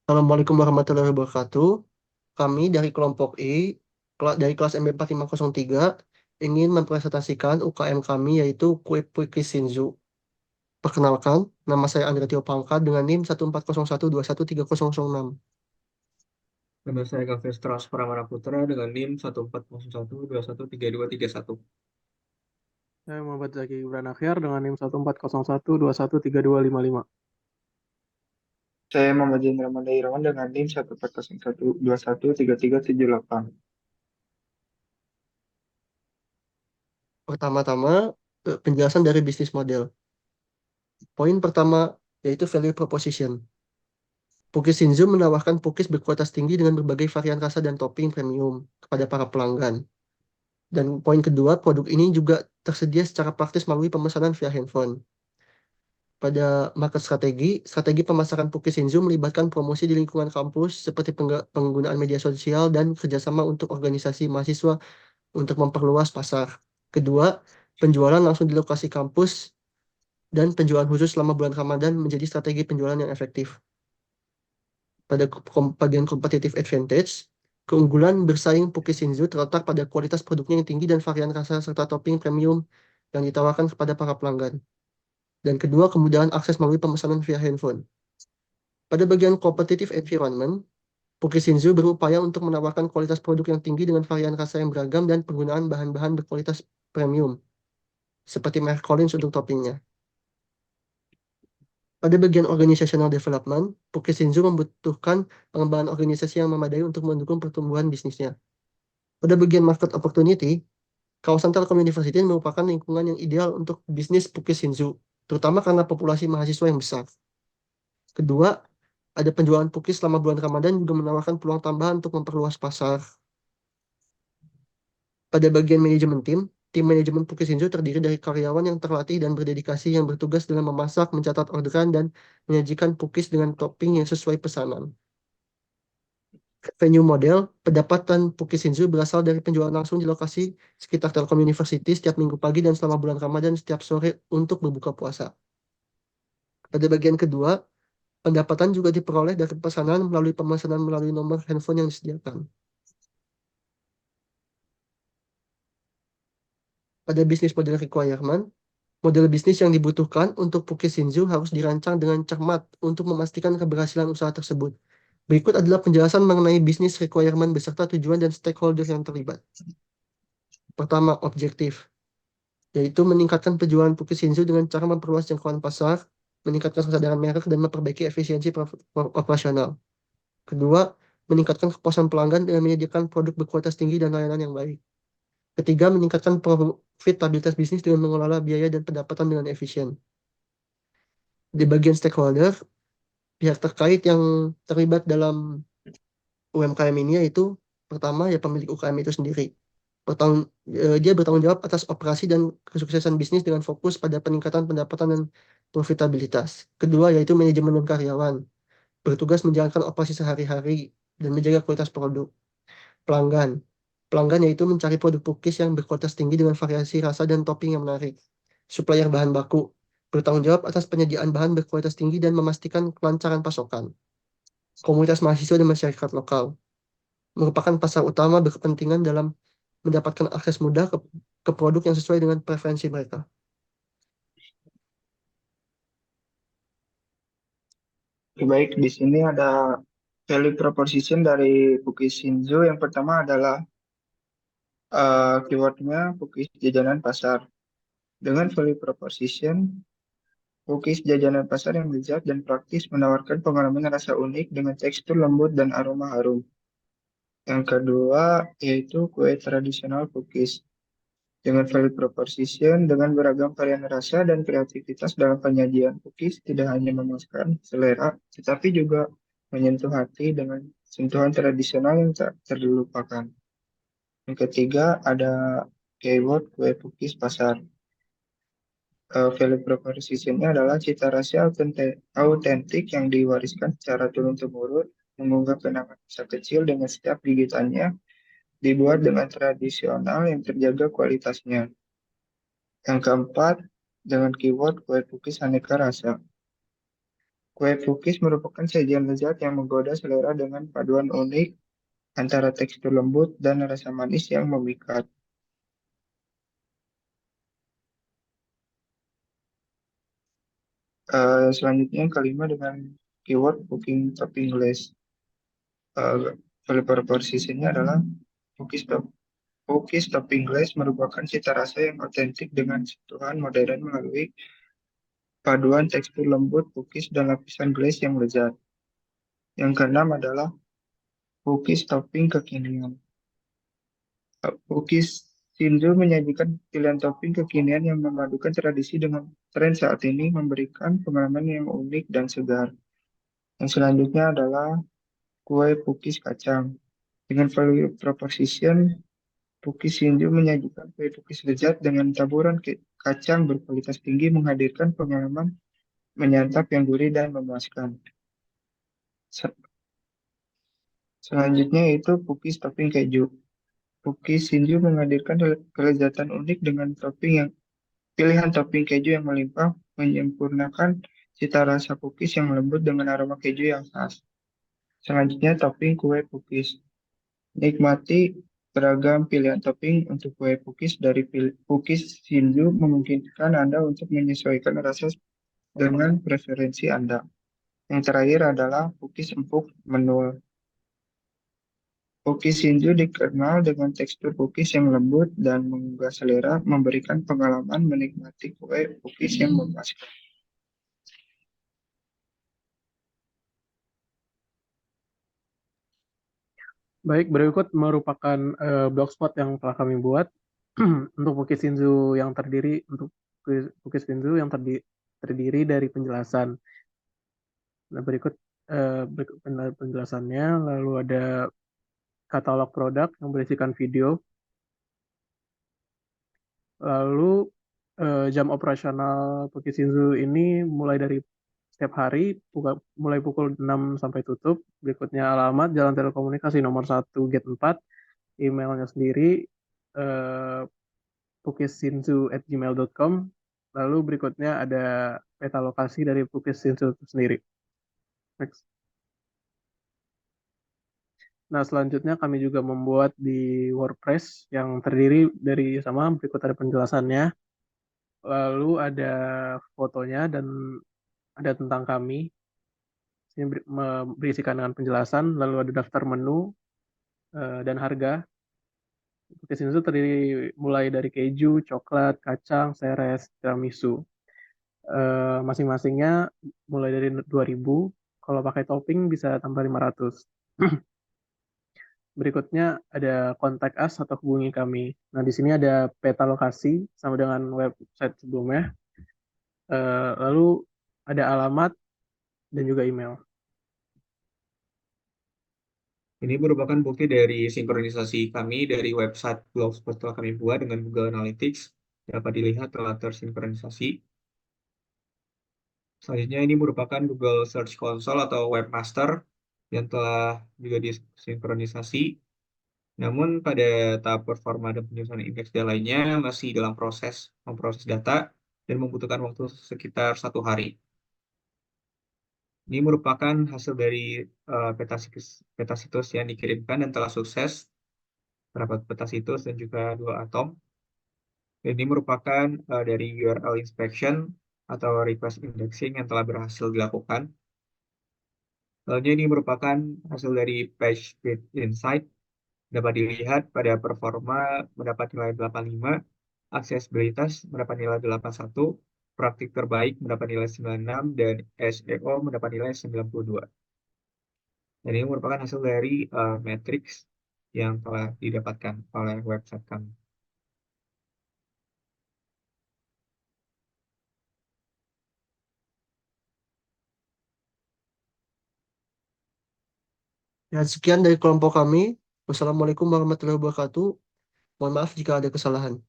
Assalamualaikum warahmatullahi wabarakatuh. Kami dari kelompok I, dari kelas MB4503, ingin mempresentasikan UKM kami yaitu kue puikish Shinzu. Perkenalkan, nama saya Andrea Tio Pangka dengan NIM 14012130006. Nama saya Gafes Tras Pramana Putra dengan NIM 14012132231. Saya Muhammad Zaki Ibran Akhir dengan NIM 14012132255. Saya Muhammad Jendra Irawan dengan NIM 14012133378. Pertama-tama, penjelasan dari bisnis model. Poin pertama yaitu value proposition. Pukis Shinzu menawarkan pukis berkualitas tinggi dengan berbagai varian rasa dan topping premium kepada para pelanggan. Dan poin kedua, produk ini juga tersedia secara praktis melalui pemesanan via handphone. Pada market strategi, strategi pemasaran Pukis Shinzu melibatkan promosi di lingkungan kampus seperti penggunaan media sosial dan kerjasama untuk organisasi mahasiswa untuk memperluas pasar. Kedua, penjualan langsung di lokasi kampus dan penjualan khusus selama bulan Ramadan menjadi strategi penjualan yang efektif. Pada bagian competitive advantage, keunggulan bersaing Pukis Shinzu terletak pada kualitas produknya yang tinggi dan varian rasa serta topping premium yang ditawarkan kepada para pelanggan. Dan kedua, kemudahan akses melalui pemesanan via handphone. Pada bagian competitive environment, Pukis Shinzu berupaya untuk menawarkan kualitas produk yang tinggi dengan varian rasa yang beragam dan penggunaan bahan-bahan berkualitas premium, seperti merek Collins untuk toppingnya. Pada bagian organizational development, Pukis Shinzu membutuhkan pengembangan organisasi yang memadai untuk mendukung pertumbuhan bisnisnya. Pada bagian market opportunity, kawasan Telkom University merupakan lingkungan yang ideal untuk bisnis Pukis Shinzu, terutama karena populasi mahasiswa yang besar. Kedua, ada penjualan Pukis selama bulan Ramadan juga menawarkan peluang tambahan untuk memperluas pasar. Pada bagian manajemen tim manajemen Pukis Shinzu terdiri dari karyawan yang terlatih dan berdedikasi yang bertugas dalam memasak, mencatat orderan, dan menyajikan Pukis dengan topping yang sesuai pesanan. Venue model, pendapatan Pukis Shinzu berasal dari penjualan langsung di lokasi sekitar Telkom University setiap minggu pagi dan selama bulan Ramadan setiap sore untuk berbuka puasa. Pada bagian kedua, pendapatan juga diperoleh dari pesanan pemesanan melalui nomor handphone yang disediakan. Pada bisnis model requirement, model bisnis yang dibutuhkan untuk Pukis Shinzu harus dirancang dengan cermat untuk memastikan keberhasilan usaha tersebut. Berikut adalah penjelasan mengenai bisnis requirement beserta tujuan dan stakeholder yang terlibat. Pertama, objektif, yaitu meningkatkan penjualan Pukis Shinzu dengan cara memperluas jangkauan pasar, meningkatkan kesadaran merek, dan memperbaiki efisiensi operasional. Kedua, meningkatkan kepuasan pelanggan dengan menyediakan produk berkualitas tinggi dan layanan yang baik. Ketiga, meningkatkan profitabilitas bisnis dengan mengelola biaya dan pendapatan dengan efisien. Di bagian stakeholder, pihak terkait yang terlibat dalam UMKM ini yaitu pertama ya pemilik UKM itu sendiri. Dia bertanggung jawab atas operasi dan kesuksesan bisnis dengan fokus pada peningkatan pendapatan dan profitabilitas. Kedua yaitu manajemen dan karyawan, bertugas menjalankan operasi sehari-hari dan menjaga kualitas produk. Pelanggan, pelanggan yaitu mencari produk pukis yang berkualitas tinggi dengan variasi rasa dan topping yang menarik. Supplier bahan baku, bertanggung jawab atas penyediaan bahan berkualitas tinggi dan memastikan kelancaran pasokan. Komunitas mahasiswa dan masyarakat lokal merupakan pasar utama berkepentingan dalam mendapatkan akses mudah ke produk yang sesuai dengan preferensi mereka. Oke, baik, di sini ada value proposition dari Pukis Shinzo. Yang pertama adalah keywordnya Pukis jajanan pasar. Dengan value proposition, Pukis jajanan pasar yang lezat dan praktis menawarkan pengalaman rasa unik dengan tekstur lembut dan aroma harum. Yang kedua yaitu kue tradisional Pukis. Dengan value proposition, dengan beragam varian rasa dan kreativitas dalam penyajian cookies, tidak hanya memuaskan selera, tetapi juga menyentuh hati dengan sentuhan tradisional yang tak terlupakan. Yang ketiga, ada keyword kue cookies pasar. Value proposition-nya adalah cita rasa autentik yang diwariskan secara turun-temurun, mengunggah kenangan masa kecil dengan setiap gigitannya, dibuat dengan tradisional yang terjaga kualitasnya. Yang keempat, dengan keyword kue cookies aneka rasa. Kue cookies merupakan sajian lezat yang menggoda selera dengan paduan unik antara tekstur lembut dan rasa manis yang memikat. Selanjutnya yang kelima dengan keyword cooking topping glaze. Value proposition-nya adalah cookies, cookies topping glaze merupakan cita rasa yang otentik dengan sentuhan modern melalui paduan tekstur lembut cookies dan lapisan glaze yang lezat. Yang keenam adalah cookies topping kekinian. Cookies Shinzo menyajikan pilihan topping kekinian yang memadukan tradisi dengan tren saat ini, memberikan pengalaman yang unik dan segar. Yang selanjutnya adalah kue cookies kacang. Dengan value proposition, cookies Shinzo menyajikan kue cookies lezat dengan taburan kacang berkualitas tinggi, menghadirkan pengalaman menyantap yang gurih dan memuaskan. Selanjutnya yaitu cookies topping keju. Cookies Shinju menghadirkan kelezatan unik dengan pilihan topping keju yang melimpah, menyempurnakan cita rasa cookies yang lembut dengan aroma keju yang khas. Selanjutnya topping kue cookies. Nikmati beragam pilihan topping untuk kue cookies dari cookies Shinju memungkinkan Anda untuk menyesuaikan rasa dengan preferensi Anda. Yang terakhir adalah cookies empuk menul. Cookies Shinju dikenal dengan tekstur cookies yang lembut dan menggugah selera, memberikan pengalaman menikmati kue cookies yang memuaskan. Baik, berikut merupakan blogspot yang telah kami buat untuk Cookies Shinzu yang terdiri dari penjelasan. Nah, berikut penjelasannya, lalu ada katalog produk yang berisikan video, lalu jam operasional Cookies Shinzu ini mulai dari setiap hari, mulai pukul 6 sampai tutup. Berikutnya alamat Jalan Telekomunikasi nomor 1 Gate 4, emailnya sendiri cookieshinzu@gmail.com. Lalu berikutnya ada peta lokasi dari Cookies Shinzu itu sendiri. Next. Nah, selanjutnya kami juga membuat di WordPress yang terdiri dari berikut ada penjelasannya, lalu ada fotonya dan ada tentang kami. Ini berisikan dengan penjelasan, lalu ada daftar menu dan harga. Cookies Shinzu terdiri mulai dari keju, coklat, kacang, seres, tiramisu. Masing-masingnya mulai dari 2.000. Kalau pakai topping bisa tambah 500. Berikutnya ada kontak us atau hubungi kami. Nah, di sini ada peta lokasi sama dengan website sebelumnya. Lalu ada alamat dan juga email. Ini merupakan bukti dari sinkronisasi kami dari website Blogspot telah kami buat dengan Google Analytics. Dapat dilihat telah tersinkronisasi. Selanjutnya ini merupakan Google Search Console atau Webmaster yang telah juga disinkronisasi. Namun pada tahap performa dan penyusunan indeks dan lainnya masih dalam proses memproses data dan membutuhkan waktu sekitar 1 hari. Ini merupakan hasil dari peta situs yang dikirimkan dan telah sukses terdapat peta situs dan juga 2 atom. Ini merupakan dari URL inspection atau request indexing yang telah berhasil dilakukan. Lalu ini merupakan hasil dari page speed insight. Dapat dilihat pada performa mendapat nilai 85, aksesibilitas mendapat nilai 81, praktik terbaik mendapat nilai 96, dan SEO mendapat nilai 92. Dan ini merupakan hasil dari matriks yang telah didapatkan oleh website kami. Ya, sekian dari kelompok kami. Wassalamualaikum warahmatullahi wabarakatuh. Mohon maaf jika ada kesalahan.